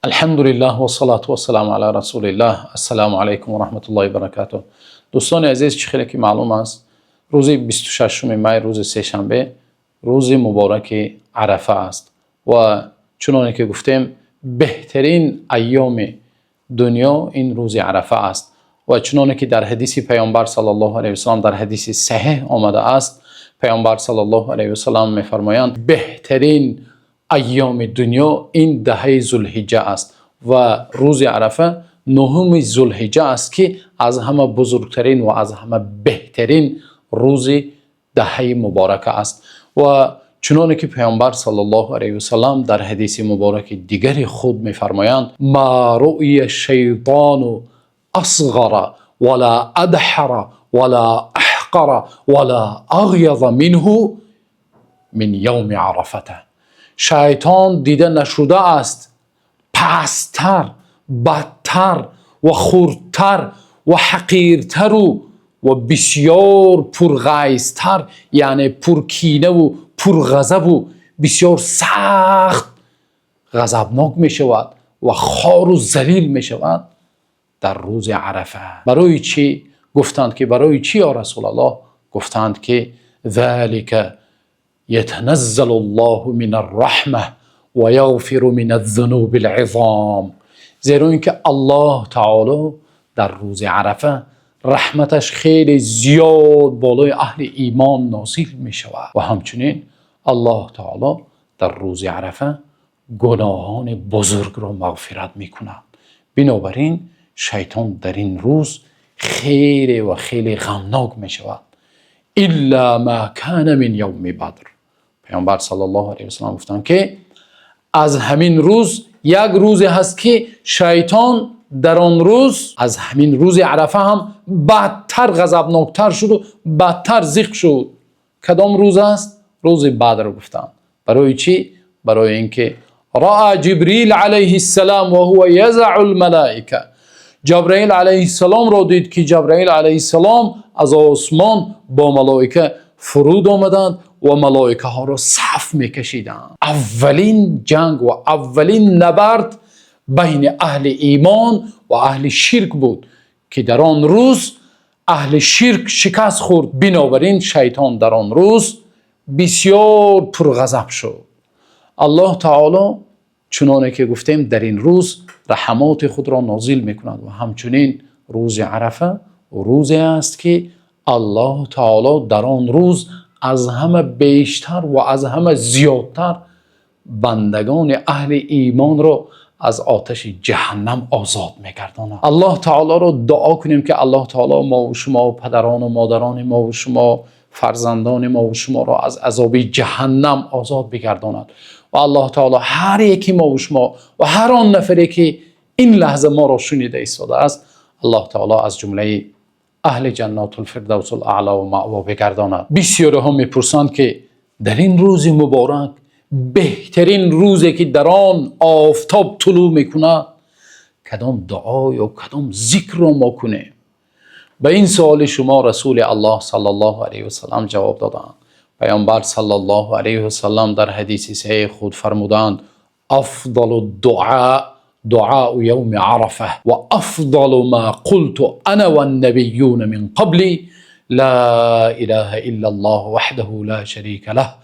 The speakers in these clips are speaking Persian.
الحمد لله و صلاة و سلام علی رسول الله. السلام علیکم و رحمت الله و برکاته. دوستان عزیز، چه که معلوم است روز 26 می روز سه‌شنبه روز مبارک عرفه است و چنانکه که گفتیم بهترین ایام دنیا این روز عرفه است و چنانکه که در حدیث پیامبر صلی الله علیه و سلم در حدیث صحیح آمده است، پیامبر صلی الله علیه و سلم می‌فرمایند بهترین ایام دنیا این دهه ذوالحجه است و روز عرفه نهم ذوالحجه است که از همه بزرگترین و از همه بهترین روز دهه مبارک است و چنانکه که پیامبر صلی الله علیه و سلم در حدیث مبارک دیگر خود می‌فرمایند ما رؤی شیطان اصغر ولا ادحر ولا احقر ولا اغیظ منه من یوم عرفه. شیطان دیده نشده است پستر، بدتر و خردتر و حقیرتر و بسیار پرغیظتر، یعنی پرکینه و پرغضب و بسیار سخت غضبناک می شود و خوار و ذلیل می شود در روز عرفه. برای چی؟ گفتند که برای چی یا رسول الله؟ گفتند که ذلك يتنزل الله من الرحمه و یغفر من الذنوب العظام. زیرا اینکه الله تعالی در روز عرفه رحمتش خیلی زیاد بالای اهل ایمان نازل می شود و همچنین الله تعالی در روز عرفه گناهان بزرگ را مغفرت می کند. بنابراین شیطان در این روز خیلی و خیلی غمناک می شود. الا ما کان من یوم بدر. پیامبر صلی الله علیه و سلم گفتند که از همین روز یک روز هست که شیطان در آن روز از همین روز عرفه هم بدتر غضبناکتر شد و بدتر ضیق شد. کدام روز است؟ روز بدر گفتند. برای چی؟ برای اینکه رأى جبریل علیه السلام و هو یزع الملائکه. جبرائیل علیه السلام را دید که جبرائیل علیه السلام از آسمان با ملائکه فرود آمدند و ملائکه ها را صف میکشیدند. اولین جنگ و اولین نبرد بین اهل ایمان و اهل شرک بود که در آن روز اهل شرک شکست خورد. بنابراین شیطان در آن روز بسیار پرغضب شد. الله تعالی چنانه که گفتیم در این روز رحمات خود را نازل میکند و همچنین روز عرفه روزی است که الله تعالی در آن روز از همه بیشتر و از همه زیادتر بندگان اهل ایمان را از آتش جهنم آزاد میگرداند. الله تعالی را دعا کنیم که الله تعالی ما و شما و پدران و مادران ما و شما فرزندان ما و شما را از عذاب جهنم آزاد بگرداند و الله تعالی هر یکی ما و شما و هر آن نفری که این لحظه ما را شنیده ایستاده است الله تعالی از جمله اهل جنات الفردوس الاعلی و مأوا بگرداند. بسیارها میپرسند که در این روز مبارک بهترین روزی که در آن آفتاب طلوع میکند کدام دعا یا کدام ذکر را ما کنیم؟ به این سوال شما رسول الله صلی الله علیه و سلم جواب دادند. پیامبر صلی الله علیه و سلم در حدیث صحیح خود فرمودند افضل الدعاء دعاء یوم عرفه و افضل ما قلت انا والنبیون من قبلی لا اله الا الله وحده لا شریک له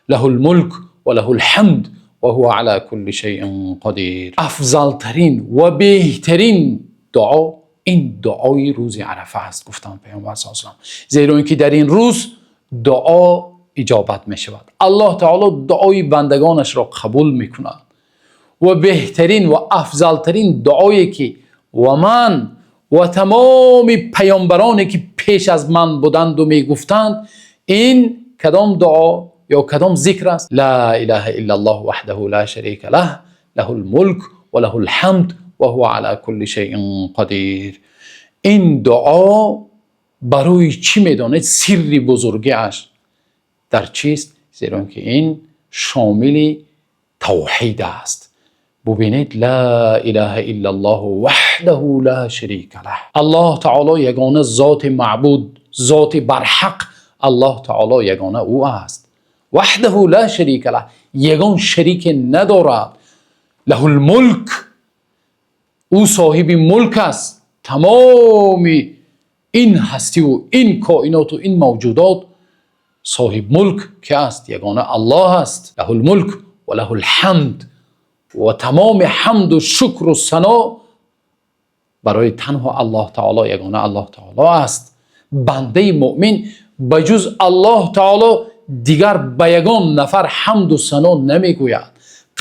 له الملك و له الحمد و هو على كل شیء قدیر. افضل ترین و بهترین دعا این دعای روز عرفه است گفتند پیامبر صلی الله علیه و سلم، زیرا اینکه در این روز دعا اجابت می شود. الله تعالی دعای بندگانش را قبول می کند و بهترین و افضلترین دعایی که و من و تمام پیامبرانی که پیش از من بودند و می گفتند این کدام دعا یا کدام ذکر است؟ لا اله الا الله وحده لا شریک له له الملك و له الحمد و هو على كل شیء قدیر. این دعا برای چی میدانید؟ سری بزرگی اش در چیست؟ زیرا که این شامل توحید است. ببینید لا اله الا الله وحده لا شریک له. الله تعالی یگانه ذات معبود، ذات برحق الله تعالی یگانه او است. وحده لا شریک له، یگان شریک ندارد. له الملک او صاحب ملک است. تمام این هستی و این کائنات و این موجودات صاحب ملک که است؟ یگانه الله است. له الملک و له الحمد، و تمام حمد و شکر و ثنا برای تنها الله تعالی، یگانه الله تعالی است. بنده مؤمن بجز الله تعالی دیگر به یگان نفر حمد و ثنا نمیگوید.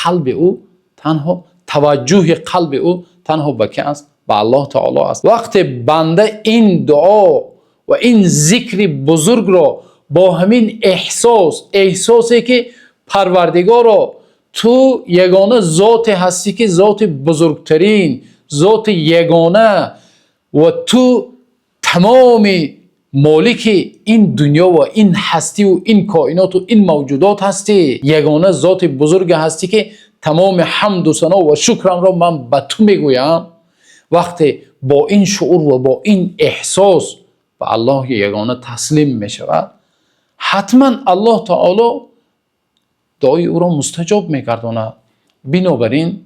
قلب او تنها، توجه قلب او تنها به که است؟ به الله تعالی است. وقتی بنده این دعا و این ذکر بزرگ را با همین احساسی که پروردگار را تو یگانه ذات هستی که ذات بزرگترین، ذات یگانه و تو تمام مالک این دنیا و این هستی و این کائنات و این موجودات هستی، یگانه ذات بزرگ هستی که تمام حمد و ثنا و شکرم را من به تو میگویم. وقتی با این شعور و با این احساس به الله یگانه تسلیم می شود، حتما الله تعالی دعای او را مستجاب میگرداند. بنابراین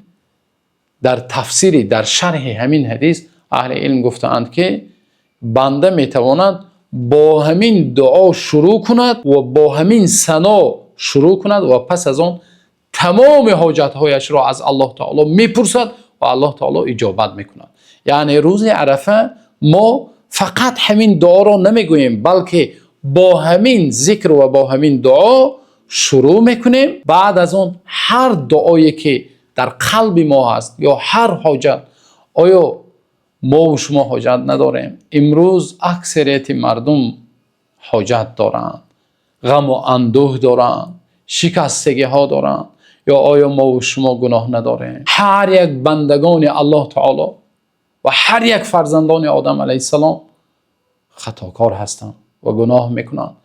در تفسیر، در شرح همین حدیث اهل علم گفتند که بنده میتواند با همین دعا شروع کند و با همین ثنا شروع کند و پس از آن تمام حاجتهایش را از الله تعالی میپرسد و الله تعالی اجابت میکند. یعنی روز عرفه ما فقط همین دعا را نمیگوییم، بلکه با همین ذکر و با همین دعا شروع میکنیم. بعد از اون هر دعایی که در قلب ما هست یا هر حاجت، آیا ما و شما حاجت نداریم؟ امروز اکثریت مردم حاجت دارند، غم و اندوه دارند، شکستگی ها دارند. یا آیا ما و شما گناه نداریم؟ هر یک بندگان الله تعالی و هر یک فرزندان آدم علیه السلام خطاکار هستند و گناه میکنند.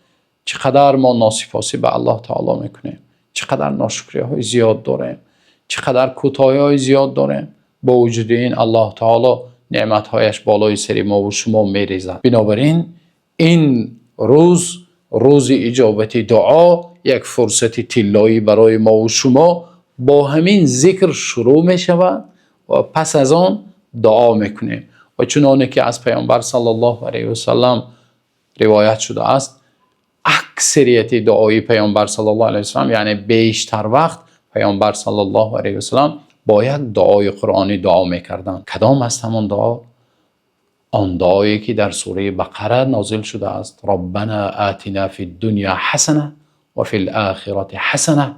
چقدر ما ناسپاسی به الله تعالی میکنیم، چقدر ناشکری های زیاد داریم، چقدر کوتاهی های زیاد داریم. با وجود این الله تعالی نعمت هایش بالای سر ما و شما میریزد. بنابراین این روز اجابت دعا، یک فرصت طلایی برای ما و شما با همین ذکر شروع می شود و پس از آن دعا میکنیم. و چنانه که از پیامبر صلی الله علیه و سلم روایت شده است، اکثریت دعای پیامبر صلی الله علیه و سلم، یعنی بیشتر وقت پیامبر صلی الله علیه و سلم با یک دعای قرآنی دعا میکردند. کدام است همان دعا؟ آن دعایی که در سوره بقره نازل شده است: ربنا آتنا فی الدنیا حسنه و فی الاخره حسنه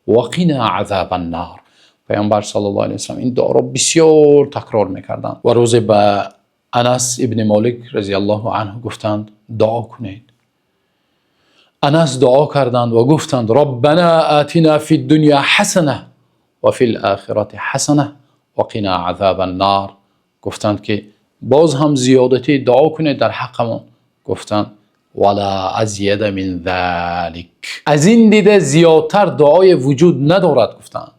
و قنا عذاب النار. پیامبر صلی الله علیه و سلم این دعا را بسیار تکرار میکردند. و روز به انس ابن مالک رضی الله عنه گفتند دعا کنید. انس دعا کردند و گفتند ربنا آتنا فی الدنیا حسنه و فی الاخره حسنه و قنا عذاب النار. گفتند که باز هم زیادتی دعا کنید در حقمون. گفتند ولا ازید من ذلك، از این دیده زیادتر دعای وجود ندارد. گفتند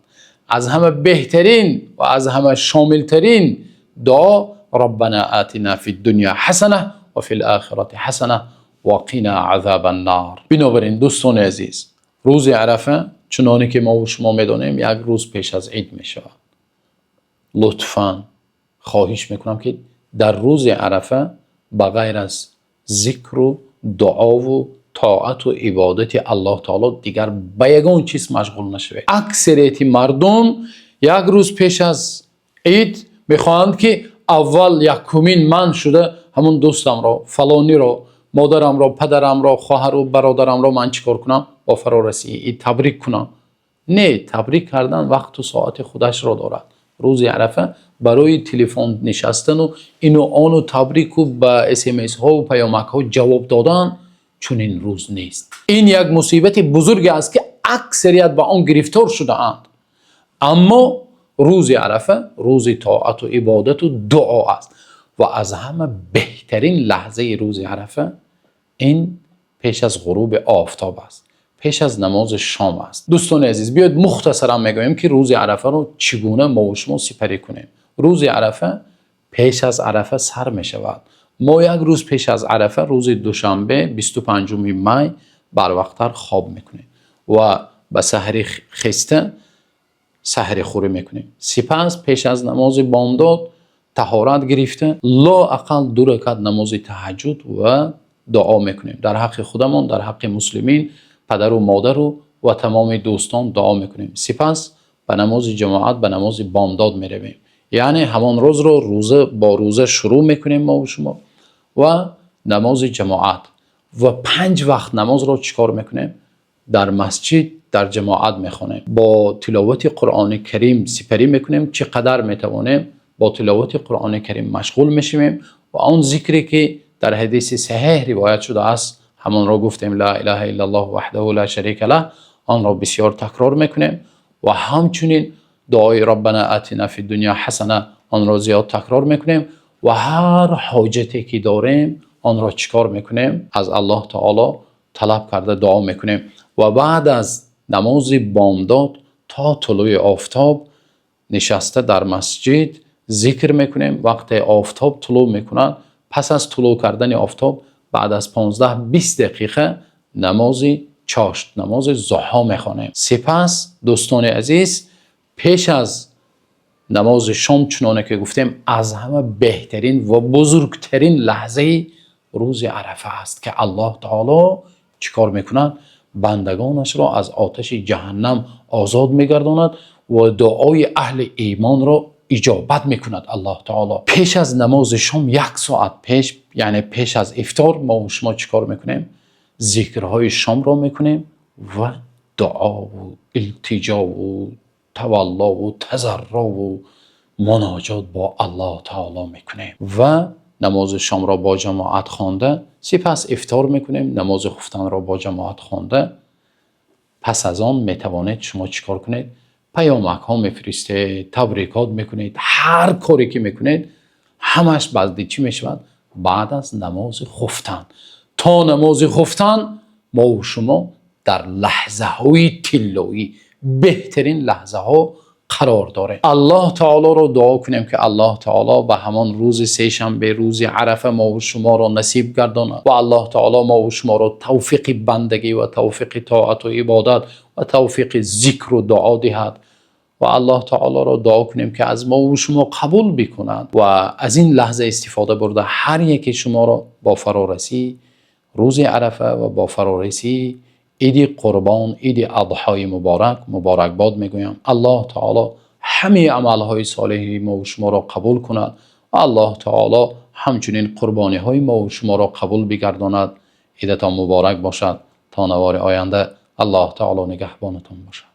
از همه بهترین و از همه شاملترین دعا ربنا آتنا فی الدنیا حسنه و فی الاخره حسنه و قنا عذاب النار. بنابراین دوستان عزیز، روز عرفه چنانه که ما و شما میدانیم یک روز پیش از عید می شود. لطفاً خواهش میکنم که در روز عرفه بغیر از ذکر و دعا و طاعت و عبادت الله تعالی دیگر به یگان چیز مشغول نشوید. اکثریت مردم یک روز پیش از عید میخواهند که اول یکمین من شده همون دوستم را، فلانی را، مادرم را، پدرم را، خواهر و برادرم را من چیکار کنم؟ با فرارسی عید تبریک کنم. نه، تبریک کردن وقت و ساعت خودش را دارد. روز عرفه برای تلفن نشستن و اینو آنو تبریک و با SMS ها و پیامک ها جواب دادن چون این روز نیست. این یک مصیبت بزرگ است که اکثریت با آن گرفتار شده اند. اما روز عرفه روز طاعت و عبادت و دعا است و از همه بهترین لحظه روز عرفه این پیش از غروب آفتاب است، پیش از نماز شام است. دوستان عزیز، بیاید مختصرا میگویم که روز عرفه رو چگونه ما و شما سپری کنیم. روز عرفه پیش از عرفه سر می شود. ما یک روز پیش از عرفه روز دوشنبه 25 می بر وقتتر خواب میکنیم و به سحر خسته سحر خوری میکنیم. سپس پیش از نماز بامداد طهارت گرفته لااقل 2 رکعت نماز تهجد و دعا میکنیم در حق خودمان، در حق مسلمین، پدر و مادر و تمام دوستان دعا میکنیم. سپس به نماز جماعت، به نماز بامداد میرویم. یعنی همان روز رو روزه شروع میکنیم ما و شما و نماز جماعت و 5 وقت نماز رو چیکار میکنیم؟ در مسجد در جماعت میخونیم. با تلاوت قرآن کریم سپری میکنیم. چقدر میتوانیم با تلاوت قرآن کریم مشغول میشیم و آن ذکری که در حدیث صحیح روایت شده است همان را گفتیم لا اله الا الله وحده لا شریک له، آن را بسیار تکرار میکنیم و همچنین دعای ربنا آتنا فی الدنیا حسنه آن را زیاد تکرار میکنیم و هر حاجتی که داریم آن را چیکار میکنیم؟ از الله تعالی طلب کرده دعا میکنیم و بعد از نماز بامداد تا طلوع آفتاب نشسته در مسجد ذکر میکنیم. وقت آفتاب طلوع میکنند، پس از طلوع کردن آفتاب بعد از 15-20 دقیقه نماز چاشت، نماز ضحی میخوانیم. سپس دوستان عزیز پیش از نماز شام چنانه که گفتیم از همه بهترین و بزرگترین لحظه روز عرفه است که الله تعالی چیکار میکنند؟ بندگانش را از آتش جهنم آزاد میگرداند و دعای اهل ایمان را اجابت میکند الله تعالی. پیش از نماز شام 1 ساعت پیش، یعنی پیش از افطار، ما و شما چیکار میکنیم؟ ذکرهای شام را میکنیم و دعا و التجا و تولا و تضرع و مناجات با الله تعالی میکنیم و نماز شام را با جماعت خوانده سپس افطار میکنیم. نماز خفتن را با جماعت خوانده پس از آن میتوانید شما چیکار کنید؟ پیامک ها میفرستید، تبریکات میکنید، هر کاری که میکنید همش بعد چی میشود؟ بعد از نماز خفتن. تا نماز خفتن ما و شما در لحظه های طلایی، بهترین لحظه ها قرار داره. الله تعالی رو دعا کنیم که الله تعالی به همان روز سه‌شنبه، روز عرفه ما و شما را نصیب گرداند و الله تعالی ما و شما را توفیق بندگی و توفیق طاعت و عبادت و توفیق ذکر و دعا دهد و الله تعالی را دعا کنیم که از ما و شما قبول بکند و از این لحظه استفاده برده هر یک شما را با فرارسی روز عرفه و با فرارسی عید قربان، عید اضحای مبارکباد میگویم. الله تعالی همه عملهای صالح ما و شما را قبول کند و الله تعالی همچنین قربانی های ما و شما را قبول بگرداند. عیدتان مبارک باشد. تا نوار آینده الله تعالی نگهبانتان باشد.